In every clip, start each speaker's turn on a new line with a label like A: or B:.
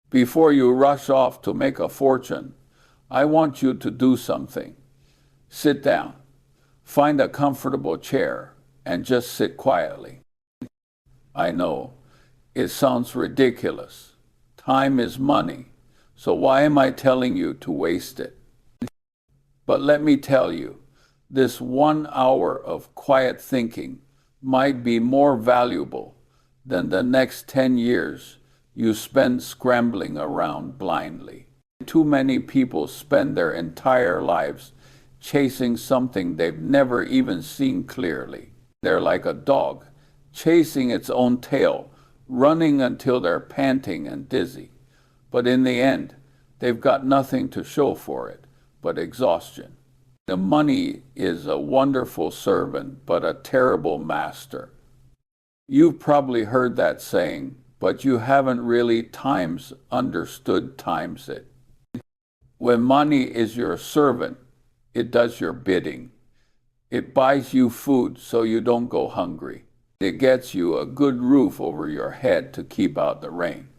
A: Before you rush off to make a fortune, I want you to do something. Sit down, find a comfortable chair, and just sit quietly. I know, it sounds ridiculous. Time is money, so why am I telling you to waste it? But let me tell you, this 1 hour of quiet thinking might be more valuable than the next 10 years you spend scrambling around blindly. Too many people spend their entire lives chasing something they've never even seen clearly. They're like a dog, chasing its own tail, running until they're panting and dizzy. But in the end, they've got nothing to show for it but exhaustion. The money is a wonderful servant, but a terrible master. You've probably heard that saying, but you haven't really understood times it. When money is your servant, it does your bidding. It buys you food so you don't go hungry. It gets you a good roof over your head to keep out the rain.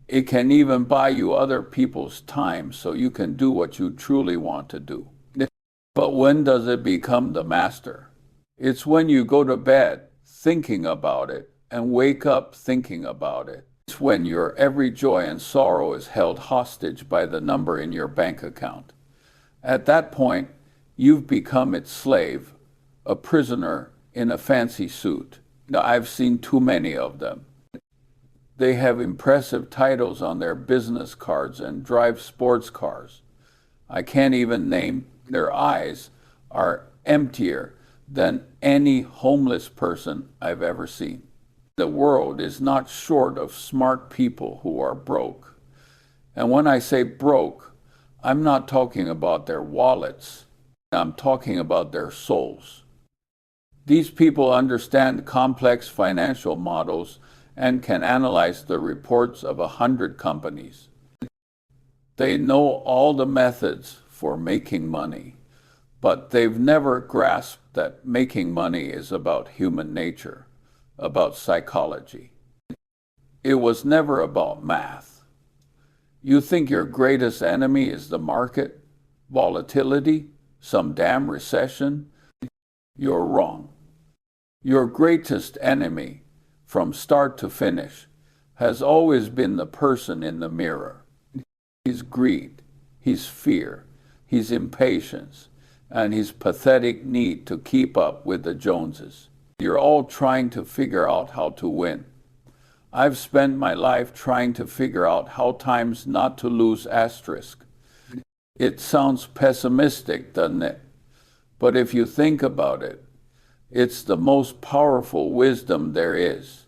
A: It can even buy you other people's time so you can do what you truly want to do. But when does it become the master? It's when you go to bed thinking about it and wake up thinking about it. It's when your every joy and sorrow is held hostage by the number in your bank account. At that point, you've become its slave, a prisoner in a fancy suit. Now, I've seen too many of them. They have impressive titles on their business cards and drive sports cars. I can't even name. Their eyes are emptier than any homeless person I've ever seen. The world is not short of smart people who are broke. And when I say broke, I'm not talking about their wallets. I'm talking about their souls. These people understand complex financial models and can analyze the reports of 100 companies. They know all the methods for making money, but they've never grasped that making money is about human nature, about psychology. It was never about math. You think your greatest enemy is the market, volatility, some damn recession? You're wrong. Your greatest enemy, from start to finish, has always been the person in the mirror. His greed, his fear, his impatience, and his pathetic need to keep up with the Joneses. You're all trying to figure out how to win. I've spent my life trying to figure out how times not to lose asterisk. It sounds pessimistic, doesn't it? But if you think about it, it's the most powerful wisdom there is.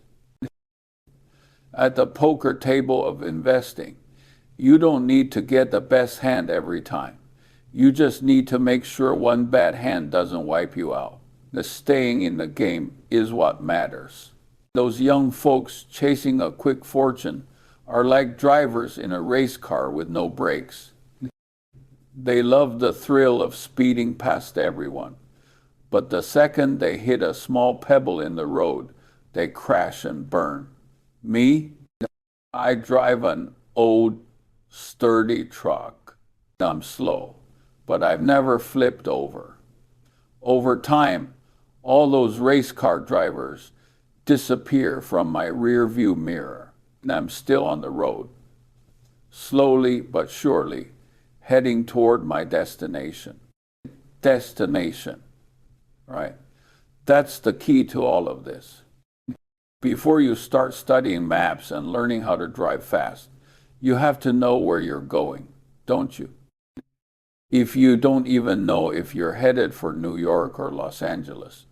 A: At the poker table of investing, you don't need to get the best hand every time. You just need to make sure one bad hand doesn't wipe you out. The staying in the game is what matters. Those young folks chasing a quick fortune are like drivers in a race car with no brakes. They love the thrill of speeding past everyone. But the second they hit a small pebble in the road, they crash and burn. Me? I drive an old, sturdy truck. I'm slow, but I've never flipped over. Over time, all those race car drivers disappear from my rear view mirror, and I'm still on the road, slowly but surely heading toward my destination. Destination, right? That's the key to all of this. Before you start studying maps and learning how to drive fast, you have to know where you're going, don't you? If you don't even know if you're headed for New York or Los Angeles,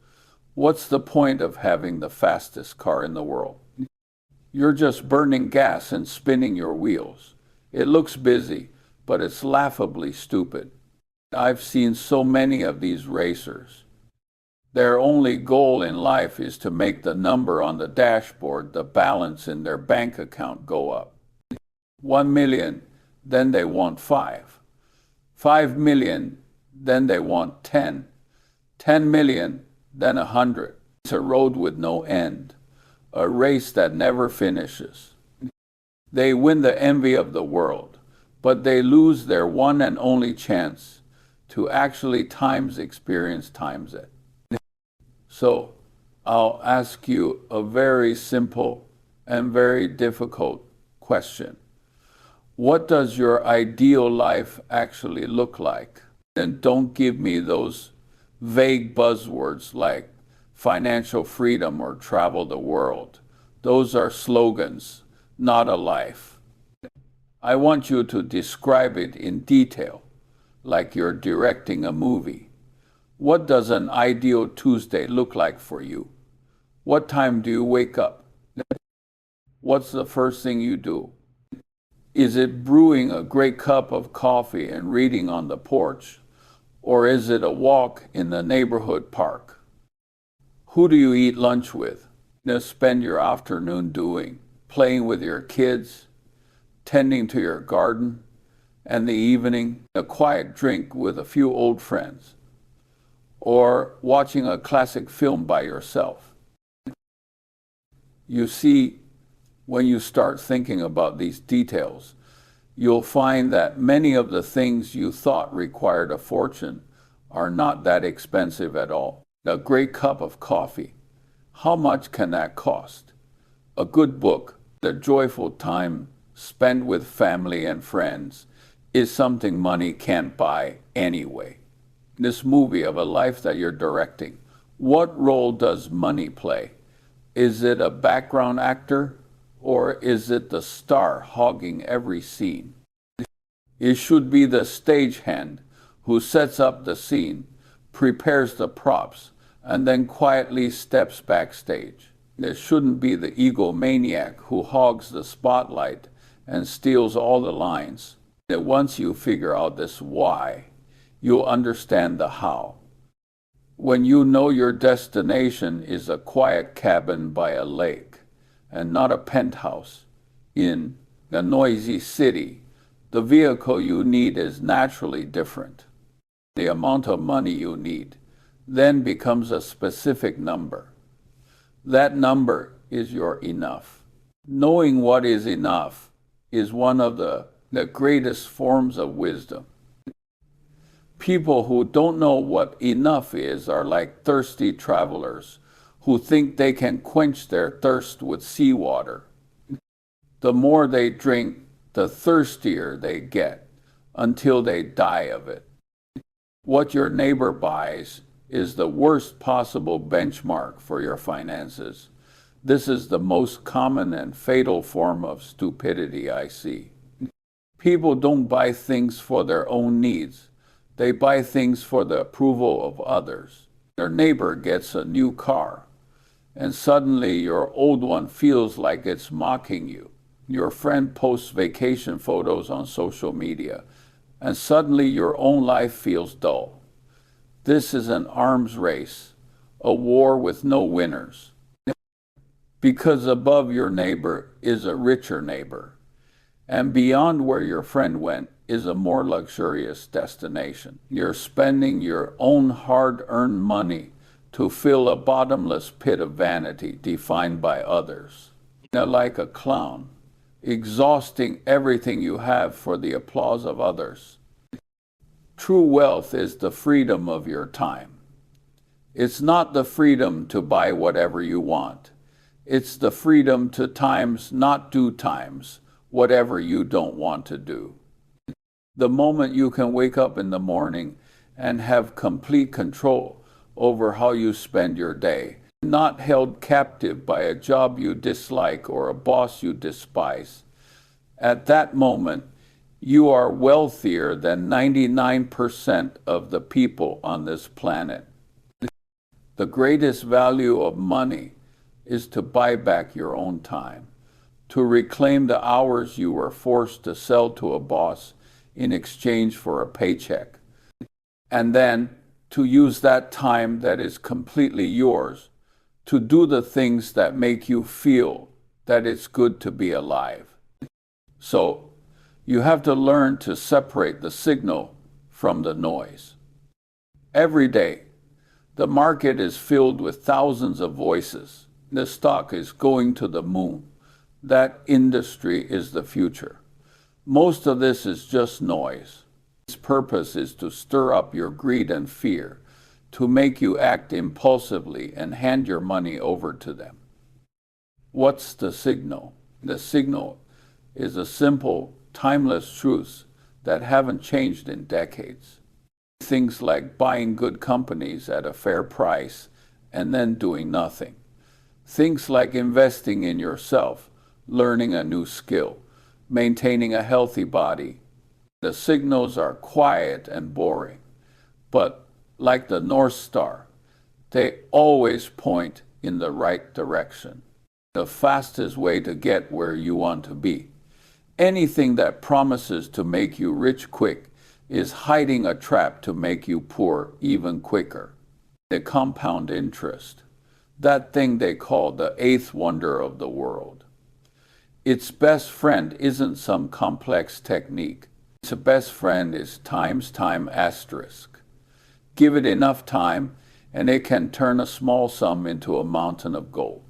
A: what's the point of having the fastest car in the world? You're just burning gas and spinning your wheels. It looks busy, but it's laughably stupid. I've seen so many of these racers. Their only goal in life is to make the number on the dashboard, the balance in their bank account, go up. 1 million, then they want 5. 5 million, then they want 10. 10 million, then 100. It's a road with no end, a race that never finishes. They win the envy of the world, but they lose their one and only chance to actually experience times it. So I'll ask you a very simple and very difficult question. What does your ideal life actually look like? And don't give me those vague buzzwords like financial freedom or travel the world. Those are slogans, not a life. I want you to describe it in detail, like you're directing a movie. What does an ideal Tuesday look like for you? What time do you wake up? What's the first thing you do? Is it brewing a great cup of coffee and reading on the porch? Or is it a walk in the neighborhood park? Who do you eat lunch with? Spend your afternoon doing? Playing with your kids, tending to your garden, and the evening, a quiet drink with a few old friends, or watching a classic film by yourself. You see, when you start thinking about these details, you'll find that many of the things you thought required a fortune are not that expensive at all. A great cup of coffee, how much can that cost? A good book, the joyful time spent with family and friends, is something money can't buy anyway. This movie of a life that you're directing, what role does money play? Is it a background actor, or is it the star hogging every scene? It should be the stagehand who sets up the scene, prepares the props, and then quietly steps backstage. It shouldn't be the egomaniac who hogs the spotlight and steals all the lines. That once you figure out this why, you'll understand the how. When you know your destination is a quiet cabin by a lake and not a penthouse in a noisy city, the vehicle you need is naturally different. The amount of money you need then becomes a specific number. That number is your enough. Knowing what is enough is one of the greatest forms of wisdom. People who don't know what enough is are like thirsty travelers who think they can quench their thirst with seawater. The more they drink, the thirstier they get until they die of it. What your neighbor buys is the worst possible benchmark for your finances. This is the most common and fatal form of stupidity I see. People don't buy things for their own needs. They buy things for the approval of others. Your neighbor gets a new car, and suddenly your old one feels like it's mocking you. Your friend posts vacation photos on social media, and suddenly your own life feels dull. This is an arms race, a war with no winners. Because above your neighbor is a richer neighbor, and beyond where your friend went is a more luxurious destination. You're spending your own hard-earned money to fill a bottomless pit of vanity defined by others. Like a clown, exhausting everything you have for the applause of others. True wealth is the freedom of your time. It's not the freedom to buy whatever you want. It's the freedom to not do whatever you don't want to do. The moment you can wake up in the morning and have complete control over how you spend your day, not held captive by a job you dislike or a boss you despise. At that moment, you are wealthier than 99% of the people on this planet. The greatest value of money is to buy back your own time, to reclaim the hours you were forced to sell to a boss in exchange for a paycheck, and then to use that time that is completely yours to do the things that make you feel that it's good to be alive. So, you have to learn to separate the signal from the noise. Every day, the market is filled with thousands of voices. The stock is going to the moon. That industry is the future. Most of this is just noise. Its purpose is to stir up your greed and fear, to make you act impulsively and hand your money over to them. What's the signal? The signal is a simple, timeless truths that haven't changed in decades. Things like buying good companies at a fair price and then doing nothing. Things like investing in yourself, learning a new skill, maintaining a healthy body. The signals are quiet and boring, but like the North Star, they always point in the right direction. The fastest way to get where you want to be. Anything that promises to make you rich quick is hiding a trap to make you poor even quicker. The compound interest, that thing they call the eighth wonder of the world. Its best friend isn't some complex technique. Its best friend is times time asterisk. Give it enough time and it can turn a small sum into a mountain of gold.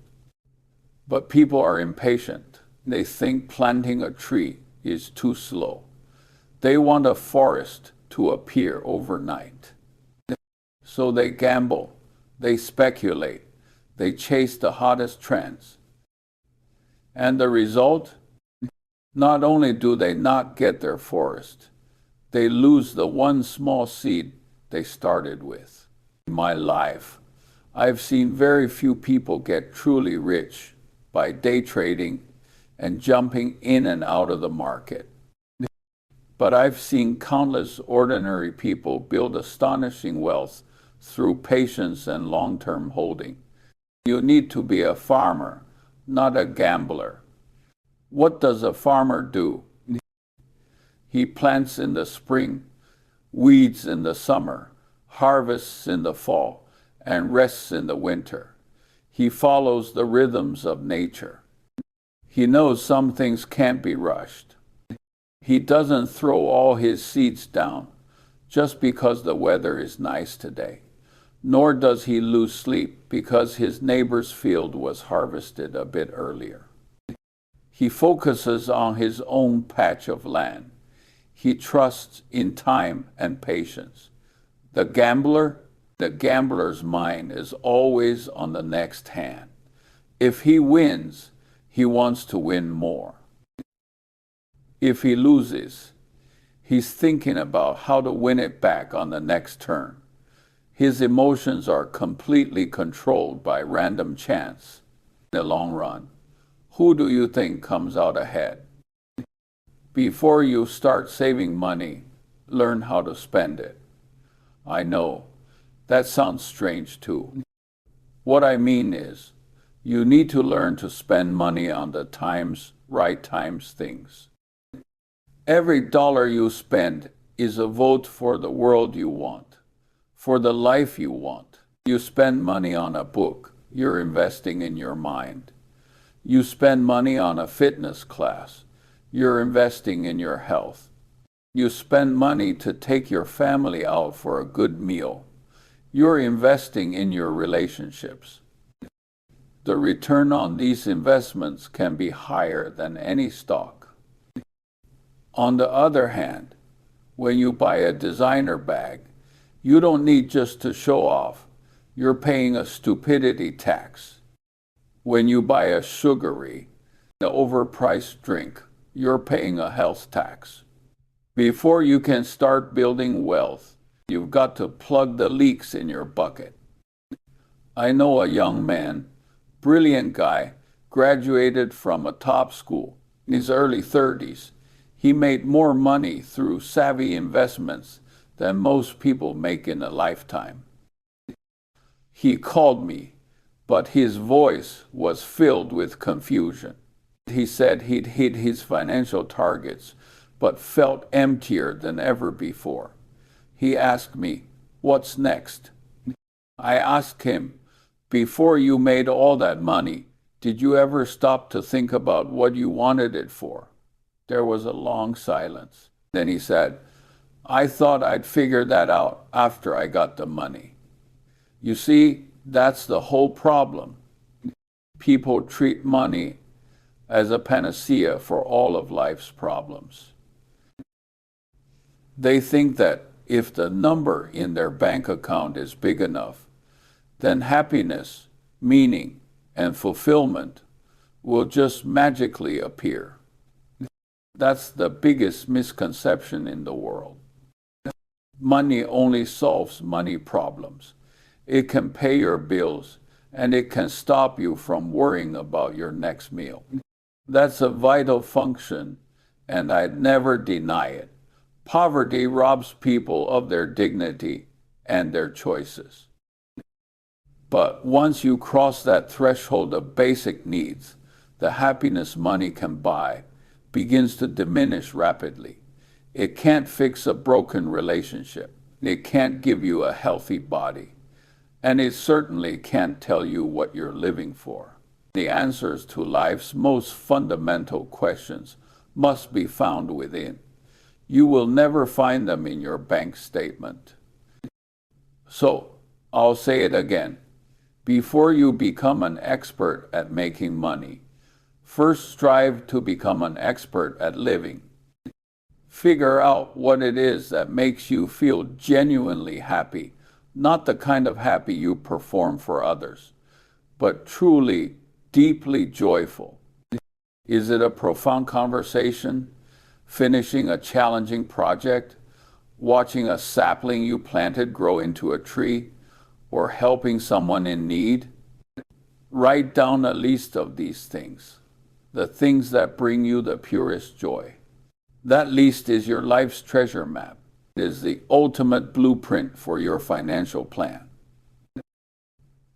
A: But people are impatient. They think planting a tree is too slow. They want a forest to appear overnight. So they gamble, they speculate, they chase the hottest trends. And the result? Not only do they not get their forest, they lose the one small seed they started with. In my life, I've seen very few people get truly rich by day trading and jumping in and out of the market. But I've seen countless ordinary people build astonishing wealth through patience and long-term holding. You need to be a farmer, not a gambler. What does a farmer do? He plants in the spring, weeds in the summer, harvests in the fall, and rests in the winter. He follows the rhythms of nature. He knows some things can't be rushed. He doesn't throw all his seeds down just because the weather is nice today, nor does he lose sleep because his neighbor's field was harvested a bit earlier. He focuses on his own patch of land. He trusts in time and patience. The gambler's mind is always on the next hand. If he wins, he wants to win more. If he loses, he's thinking about how to win it back on the next turn. His emotions are completely controlled by random chance. In the long run, who do you think comes out ahead? Before you start saving money, learn how to spend it. I know, that sounds strange too. What I mean is, you need to learn to spend money on the right times things. Every dollar you spend is a vote for the world you want, for the life you want. You spend money on a book, you're investing in your mind. You spend money on a fitness class, you're investing in your health. You spend money to take your family out for a good meal. You're investing in your relationships. The return on these investments can be higher than any stock. On the other hand, when you buy a designer bag, you don't need just to show off. You're paying a stupidity tax. When you buy a sugary, overpriced drink, you're paying a health tax. Before you can start building wealth, you've got to plug the leaks in your bucket. I know a young man, brilliant guy, graduated from a top school in his early 30s. He made more money through savvy investments than most people make in a lifetime. He called me, but his voice was filled with confusion. He said he'd hit his financial targets, but felt emptier than ever before. He asked me, "What's next?" I asked him, "Before you made all that money, did you ever stop to think about what you wanted it for?" There was a long silence. Then he said, "I thought I'd figure that out after I got the money." You see, that's the whole problem. People treat money as a panacea for all of life's problems. They think that if the number in their bank account is big enough, then happiness, meaning, and fulfillment will just magically appear. That's the biggest misconception in the world. Money only solves money problems. It can pay your bills, and it can stop you from worrying about your next meal. That's a vital function, and I'd never deny it. Poverty robs people of their dignity and their choices. But once you cross that threshold of basic needs, the happiness money can buy begins to diminish rapidly. It can't fix a broken relationship. It can't give you a healthy body. And it certainly can't tell you what you're living for. The answers to life's most fundamental questions must be found within. You will never find them in your bank statement. So, I'll say it again. Before you become an expert at making money, first strive to become an expert at living. Figure out what it is that makes you feel genuinely happy, not the kind of happy you perform for others, but truly, deeply joyful. Is it a profound conversation? Finishing a challenging project? Watching a sapling you planted grow into a tree? Or helping someone in need? Write down a list of these things, the things that bring you the purest joy. That list is your life's treasure map. It is the ultimate blueprint for your financial plan.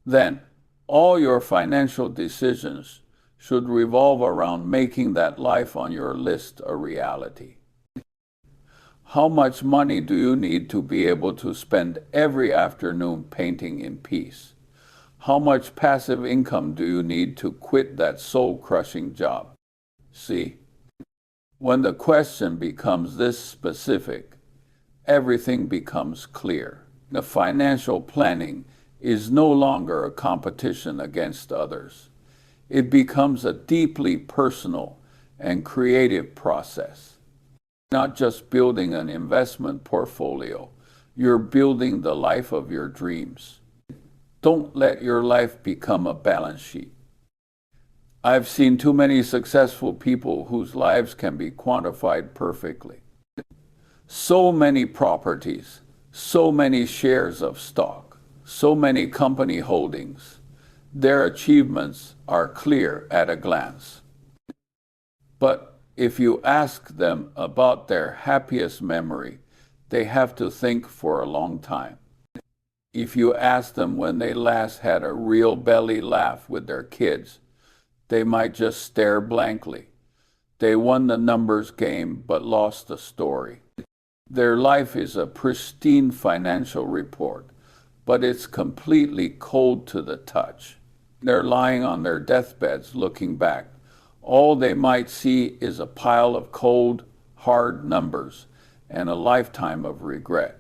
A: Then, all your financial decisions should revolve around making that life on your list a reality. How much money do you need to be able to spend every afternoon painting in peace? How much passive income do you need to quit that soul-crushing job? See, when the question becomes this specific, everything becomes clear. The financial planning is no longer a competition against others. It becomes a deeply personal and creative process. Not just building an investment portfolio, you're building the life of your dreams. Don't let your life become a balance sheet. I've seen too many successful people whose lives can be quantified perfectly. So many properties, so many shares of stock, so many company holdings. Their achievements are clear at a glance. But if you ask them about their happiest memory, they have to think for a long time. If you ask them when they last had a real belly laugh with their kids, they might just stare blankly. They won the numbers game but lost the story. Their life is a pristine financial report, but it's completely cold to the touch. They're lying on their deathbeds looking back. All they might see is a pile of cold, hard numbers and a lifetime of regret.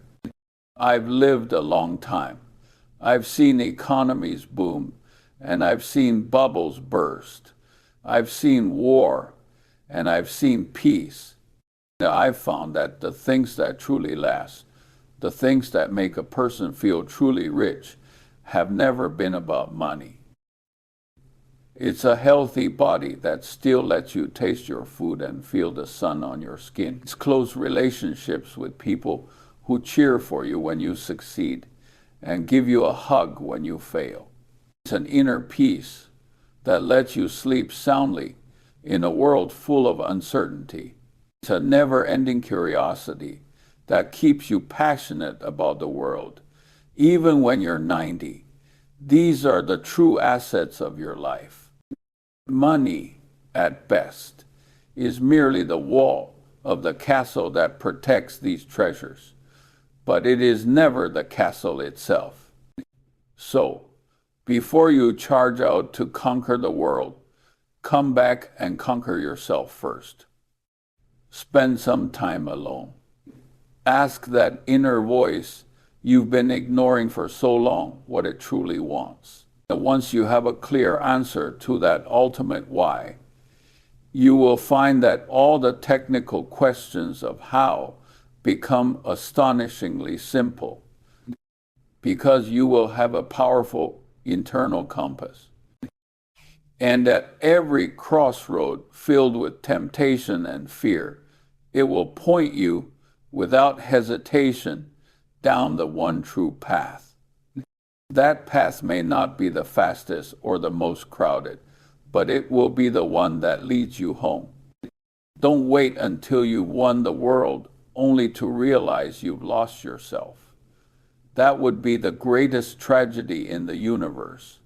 A: I've lived a long time. I've seen economies boom, and I've seen bubbles burst. I've seen war, and I've seen peace. I've found that the things that truly last, the things that make a person feel truly rich, have never been about money. It's a healthy body that still lets you taste your food and feel the sun on your skin. It's close relationships with people who cheer for you when you succeed and give you a hug when you fail. It's an inner peace that lets you sleep soundly in a world full of uncertainty. It's a never-ending curiosity that keeps you passionate about the world, even when you're 90. These are the true assets of your life. Money, at best, is merely the wall of the castle that protects these treasures, but it is never the castle itself. So, before you charge out to conquer the world, come back and conquer yourself first. Spend some time alone. Ask that inner voice you've been ignoring for so long what it truly wants. And once you have a clear answer to that ultimate why, You will find that all the technical questions of how become astonishingly simple because you will have a powerful internal compass. And at every crossroad filled with temptation and fear, it will point you without hesitation down the one true path. That path may not be the fastest or the most crowded, but it will be the one that leads you home. Don't wait until you've won the world only to realize you've lost yourself. That would be the greatest tragedy in the universe.